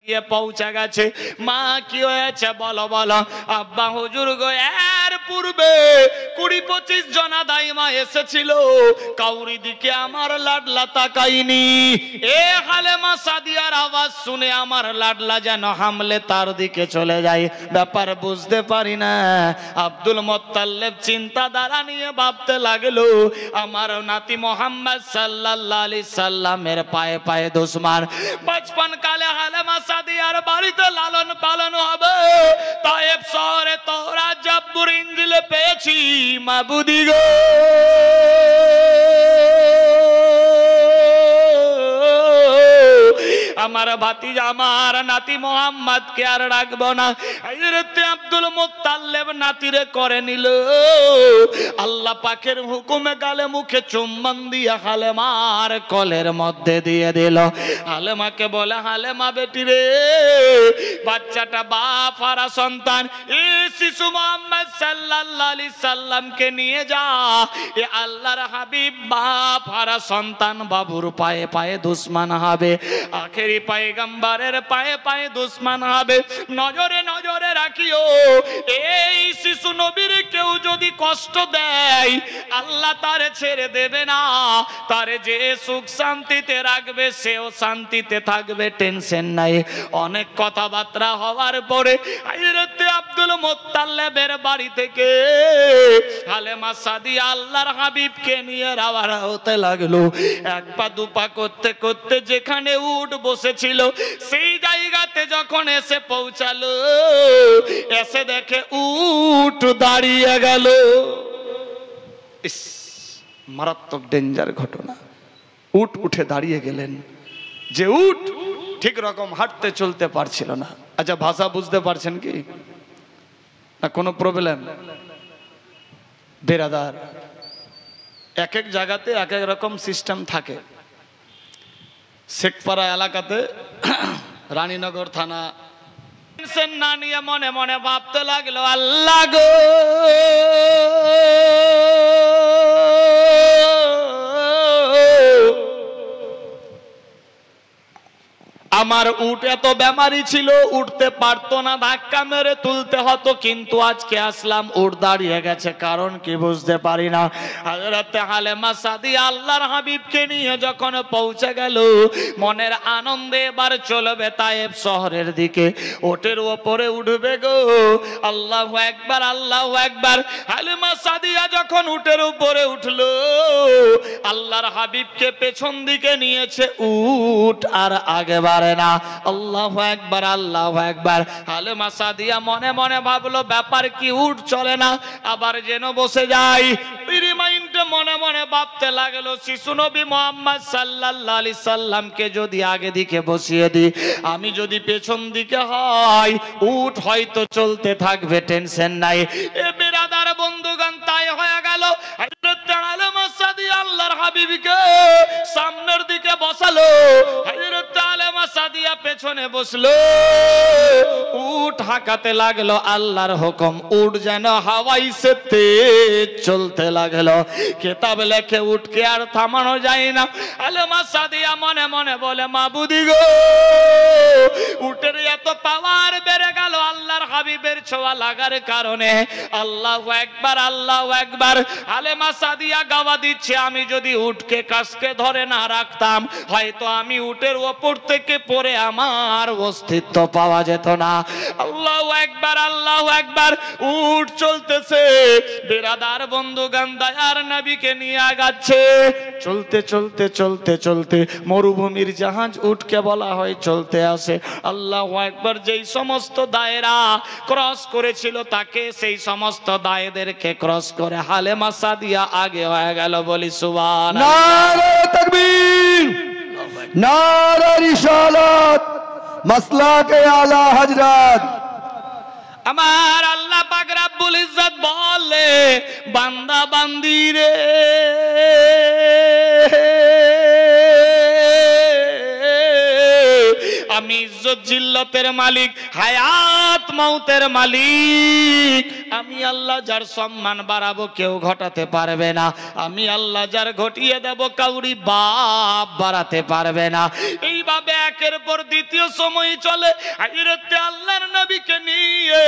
গিয়ে পৌঁছে গেছে। মা কি হয়েছে বলো বলো। আব্বা হুজুর গো এর পূর্বে 20-25 জনা দাইমা এসেছিল, কাউরি দিকে আমার লাডলা তাকাইনি। এ হালেমা সাদিয়ার আওয়াজ শুনে আমার লাডলা যেন হামলে তার দিকে চলে যায়। ব্যাপার বুঝতে পারি না। আব্দুল মুত্তালিব চিন্তাধারা নিয়ে ভাবতে লাগলো, আমার নাতি মোহাম্মদ সাল্লাল্লাহু আলাইহি সাল্লামের পায়ে পায়ে দুশমন। বচপন কালে হালেমা সাদিয়ার বাড়িতে লালন পালন হবে। তায়েব শহরে তওরাত জাবুর ইনজিল পেয়েছি মাবুদি গো। আমার ভাতিজা আমার নাতি মোহাম্মদ কে আর রাখবো না। হযরত আব্দুল মুত্তালিব নাতিরে করে নিল। আল্লাহ পাকের হুকুমে গালে মুখে চুম্বন দিয়ে হালেমার কলের মধ্যে দিয়ে দিল। হালেমাকে বলে, হালেমা বেটি রে, বাচ্চাটা বাপ হারা সন্তান, এই শিশু মুহাম্মদ সাল্লাল্লাহু আলাইহি সাল্লামকে নিয়ে যা। এ আল্লাহর হাবিব বাপ হারা সন্তান বাবুর পায়ে পায়ে দুশমন হবে, আখেরি পয়গম্বরের পায়ে পায়ে দুশমন হবে। নজরে নজরে রাখিও, এই শিশু নবীর কেউ যদি কষ্ট দেয় আল্লাহ তারে ছেড়ে দেবে না। তারে যে সুখ শান্তিতে রাখবে সেও শান্তিতে থাকবে, টেনশন নাই। অনেক কথাবার্তা হওয়ার পরে হযরত আব্দুল মুত্তালিবের বাড়ি থেকে হালেমা সাদিয়া আল্লাহর হাবিবকে নিয়ে রওনা হতে লাগলো। এক পা দুপা করতে করতে যেখানে উট বসেছিল সেই জায়গাতে যখন এসে পৌঁছালো, এসে দেখে উট দাঁড়িয়ে গেল। ইস, মারাত্মক ডেঞ্জার ঘটনা। উট উঠে দাঁড়িয়ে গেলেন। যে উট ঠিক রকম হাঁটতে চলতে পারছিল না। আচ্ছা, ভাষা বুঝতে পারছেন কি না? কোনো প্রবলেম? বেরাদার, এক এক জায়গাতে এক এক রকম সিস্টেম থাকে। শেখপাড়া এলাকাতে রানীনগর থানা না নিয়ে মনে মনে ভাবতে লাগলো, আল্লাহ গো আমার উট এত বেমারি ছিল, উঠতে পারতো না, ধাক্কা মেরে তুলতে হতো, কিন্তু আজকে আসলাম উট দাঁড়িয়ে গেছে, কারণ কি বুঝতে পারি না। হযরত হালেমা সাদিয়া আল্লাহর হাবিবকে নিয়ে যখন পৌঁছে গেল, মনের আনন্দে এবার চলবে তায়েব শহরের দিকে। উটের উপরে উঠবে গো, আল্লাহু আকবার আল্লাহু আকবার। হালেমা সাদিয়া যখন উটের উপরে উঠলো, আল্লাহর হাবিবকে পেছন দিকে নিয়েছে, উট আর আগে বাড়ে না। আল্লাহু আকবার আল্লাহু আকবার। হালেমা সাদিয়া মনে মনে ভাবলো, ব্যাপার কি, উট চলে না, আবার যেন বসে যায়। রিমাইন্ডে মনে মনে ভাবতে লাগলো, শিশু নবী মুহাম্মদ সাল্লাল্লাহু আলাইহি সাল্লামকে যদি আগে দিকে বসিয়ে দিই, আমি যদি পেছন দিকে হয়, উট হয়তো চলতে থাকবে, টেনশন নাই। এ বিরাদার বন্ধুগণ, তাই হয়ে গেল। হযরত হালেমা সাদিয়া আল্লাহর হাবিবকে সামনের দিকে বসালো, হযরত হালেমা সাদিয়া পেছনে বসলো। উট হাঁকাতে লাগলো, আল্লাহর হুকুম, উট যেন হাওয়ায় সে তেজ চলতে লাগলো। কিতাব লেখে উটকে আর থামানো যায় না। হালেমা সাদিয়া মনে মনে বলে, মাবুদি গো, উটের এত পাওয়ার বেড়ে গেল আল্লাহর হাবিবের ছোঁয়া লাগার কারণে। আল্লাহু আকবার আল্লাহু আকবার। হালেমা সাদিয়া গাওয়া দিচ্ছে, আমি যদি উটকে কাছকে ধরে না রাখতাম, হয়তো আমি উটের ওপর থেকে পড়ে আমার অস্তিত্ব পাওয়া যেত না। আল্লাহু আকবার আল্লাহু আকবার। উট চলতেছে, বিরাদার বন্ধুগণ, দয়ার নবীকে নিয়ে আগাচ্ছে। চলতে চলতে চলতে চলতে মরুভূমির জাহাজ উটকে বলা হয় চলতে আসে। আল্লাহু আকবার। যেই সমস্ত দায়রা ক্রস করেছিল তাকে, সেই সমস্ত দায়েদেরকে ক্রস করে হালেমা সাদিয়া আগে হয়ে গেল। বলি সুবহানাল্লাহ। নারে তাকবীর, নারে রিসালাত, মাসলাকে আলা হযরত। আমার আল্লাহ পাক রব্বুল ইজ্জত বলে, বান্দা বান্দি রে, আমি ইজ্জত জিল্লতের মালিক, হায়াত মউতের মালিক। আমি আল্লাহ যার সম্মান বাড়াবো কেউ ঘটাতে পারবে না, আমি আল্লাহ যার ঘটিয়ে দেব কাউরি বাপ বাড়াতে পারবে না। এইভাবে একের পর দ্বিতীয় সময় চলে। হযরতে আল্লাহর নবীকে নিয়ে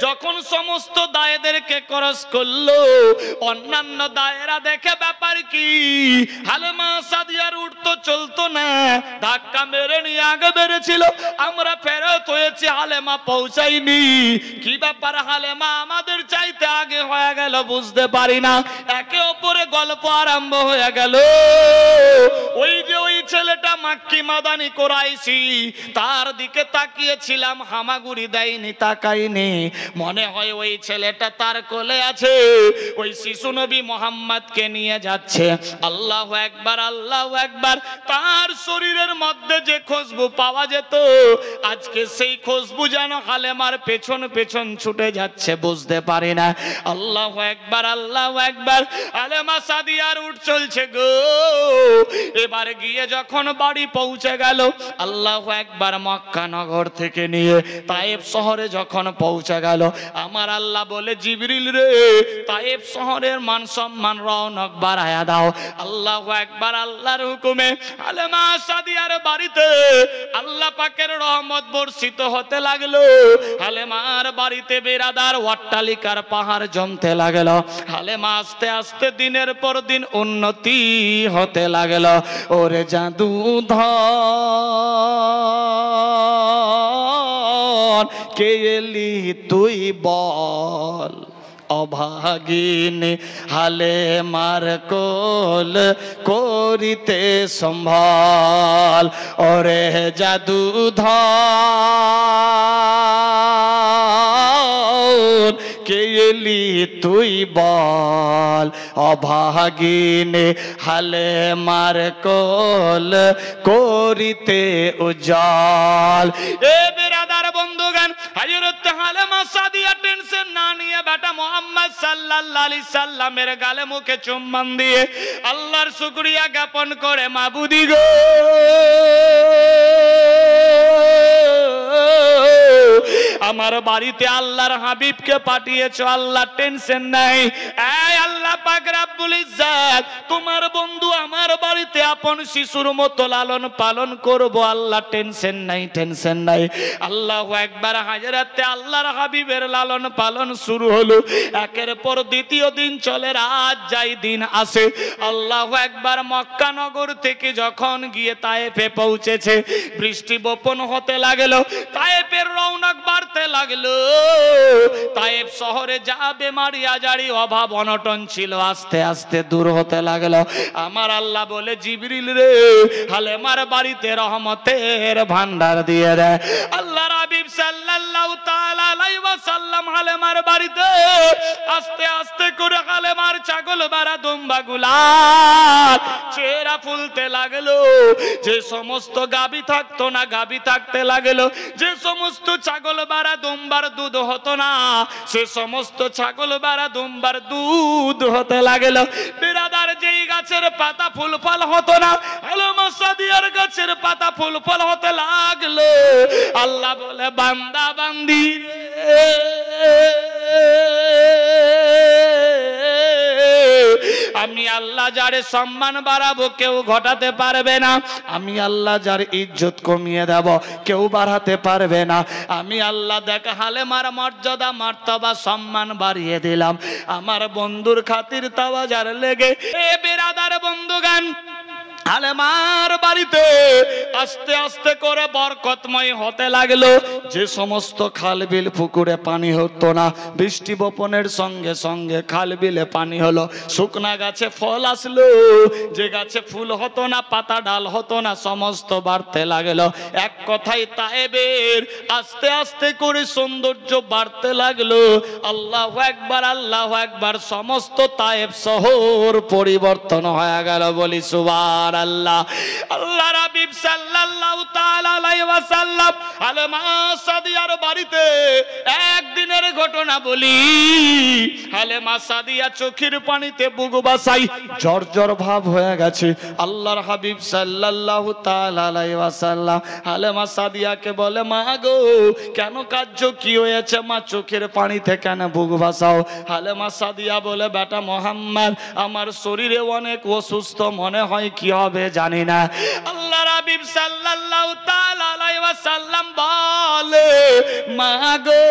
যখন সমস্ত দায়েদেরকে ক্রস করলো, অন্যান্য দায়েরা দেখে ব্যাপার কি, হালেমা সাদিয়ার উঠতো চলতো না, ধাক্কা মেরে নিয়ে আগে বেড়েছিল। আমরা ফেরত হয়েছি, হালেমা পৌঁছায়নি। কি ব্যাপার, হালেমা আমাদের চাইতে আগে হয়ে গেল, বুঝতে পারি না। একে অপরে গল্প আরম্ভ হয়ে গেল। ওই যে ওই ছেলেটা মাক্কি মাদানি কোরাইশি, তার দিকে তাকিয়েছিলাম, হামাগুড়ি দেয়নি, তাকাইনি। মনে হয় ওই ছেলেটা তার কোলে আছে, ওই শিশু নবী মোহাম্মদকে নিয়ে যাচ্ছে। আল্লাহু আকবার, আল্লাহু আকবার। তার শরীরের মধ্যে যে খুশবু পাওয়া যেত, আজকে সেই খুশবু যেন হালেমার পেছন পেছন ছুটে যাচ্ছে, বুঝতে পারি না। আল্লাহু আকবার, আল্লাহু আকবার। হালেমা সাদিয়ার উঠ চলছে গো। এবার গিয়ে যখন বাড়ি পৌঁছে গেল, আল্লাহু আকবার, মক্কা নগর থেকে নিয়ে তায়েফ শহরে যখন পৌঁছে গেল, আমার আল্লাহ বলে, জিবরিল রে, তায়েফ শহরের মান সম্মান রওনক বাড়ায়া দাও। আল্লাহু আকবার, আল্লাহর হুকুমে হালেমা সাদিয়ার বাড়িতে আল্লাহ পাকের রহমত বর্ষিত হতে লাগলো। হালেমার বাড়িতে বেরাদার অট্টালিকার পাহাড় জমতে লাগলো। হালেমা আস্তে আস্তে দিনের পর দিন উন্নতি হতে লাগলো। ওরে জাদুধর কে এলি তুই বল, অভাগিনী হালেমার কোল করিতে সম্ভাল। ওরে জাদুধর কে এলি তুই বল, অভাগিনী হালেমার কোল করিতে উজাল। এ বিরাদার বন্ধুগণ, হযরত হালেমা সাদিয়া টেনশন না নিয়ে বেটা মুহাম্মদ সাল্লাল্লাহু আলাইহি সাল্লামের গালে মুখে চুম্বন দিয়ে আল্লাহর শুকরিয়া জ্ঞাপন করে, মাবুদি গো, আমার বাড়িতে আল্লাহর হাবিবকে পাঠিয়েছো, আল্লাহ টেনশন নাই। এই আল্লাহ পাক রব্বুল ইজ্জত, তোমার বন্ধু আমার বাড়িতে আপন শিশুর মতো লালন পালন করব, আল্লাহ টেনশন নাই, টেনশন নাই। আল্লাহু আকবার। হযরতে আল্লাহর হাবিবের লালন পালন শুরু হলো। একের পর দ্বিতীয় দিন চলে, রাত যায় দিন আসে। আল্লাহু আকবার। মক্কা নগর থেকে যখন গিয়ে তায়েফে পৌঁছেছে, বৃষ্টি বপন হতে লাগলো, তায়েফের রৌনক বাড়তে লাগলো। তায়েফ শহরে যা বেমারি আজারি অভাব অনটন ছিল, আস্তে আস্তে দূর হতে লাগলো। আমার আল্লাহ বলে, জিবরিল রে, হালেমার বাড়িতে রহমতের ভান্ডার দিয়ে দেয়। আল্লাহর হাবিব সাল্লাল্লাহু তাআলা আলাইহি ওয়াসাল্লাম হালেমার বাড়িতে আস্তে আস্তে করে হালেমার ছাগল বারা দুম্বাগুলা চেহারা ফুলতে লাগলো। যে সমস্ত গাবি থাকতো না, গাবি থাকতে লাগলো। যে সমস্ত ছাগল বারা দুম্বার দুধ হতো না, সে সমস্ত ছাগল বারা দুম্বার দুধ হতে লাগলো। বিরাদার, যেই গাছের পাতা ফুল ফল হতো না, হালেমা সাদিয়ার গাছের পাতা ফুল ফল হতে লাগলো। আল্লাহ বলে, বান্দা বান্দি রে, আমি আল্লাহ যারে সম্মান বাড়াবো কেউ ঘটাতে পারবে না, আমি আল্লাহ যার ইজ্জত কমিয়ে দেব কেউ বাড়াতে পারবে না। আমি আল্লাহ দেখ হালেমার মর্যাদা মার্তবা সম্মান বাড়িয়ে দিলাম আমার বন্ধুর খাতির তাওয়াজার লেগে। এ বিরাদার বন্ধুগান, হালেমার বাড়িতে আস্তে আস্তে করে বরকতময় হতে লাগলো। যে সমস্ত খাল বিল পুকুরে পানি হতো না, বৃষ্টি বপনের সঙ্গে সঙ্গে খাল বিলে পানি হলো। শুকনা গাছে ফল আসলো, যে গাছে ফুল হতো না, পাতা ডাল হতো না, সমস্ত বাড়তে লাগলো। এক কথায় তায়েবের আস্তে আস্তে করে সৌন্দর্য বাড়তে লাগলো। আল্লাহু আকবার, আল্লাহু আকবার। সমস্ত তায়েব শহর পরিবর্তন হয়ে গেল, বলি সুবহান। সুবহানাল্লাহ। আল্লাহর হাবিব সাল্লাল্লাহু তাআলা আলাইহি ওয়াসাল্লাম হালেমা সাদিয়ার বাড়িতে একদিনের ঘটনা বলি। হালেমা সাদিয়া চোখের পানিতে বুক বাসাই জর্জর ভাব হয়ে গেছে। আল্লাহর হাবিব সাল্লাল্লাহু তাআলা আলাইহি ওয়াসাল্লাম হালেমা সাদিয়াকে বলে, মা গো কেন কাঁদছো, কি হয়েছে মা, চোখের পানিতে কেন বুক ভাসাও? হালেমা সাদিয়া বলে, বেটা মুহাম্মদ আমার শরীরে অনেক অসুস্থ, মনে হয় কি হবে জানি না। আল্লাহর হাবিব সাল্লাল্লাহু তাআলা আলাইহি ওয়াসাল্লাম বলে, মা গো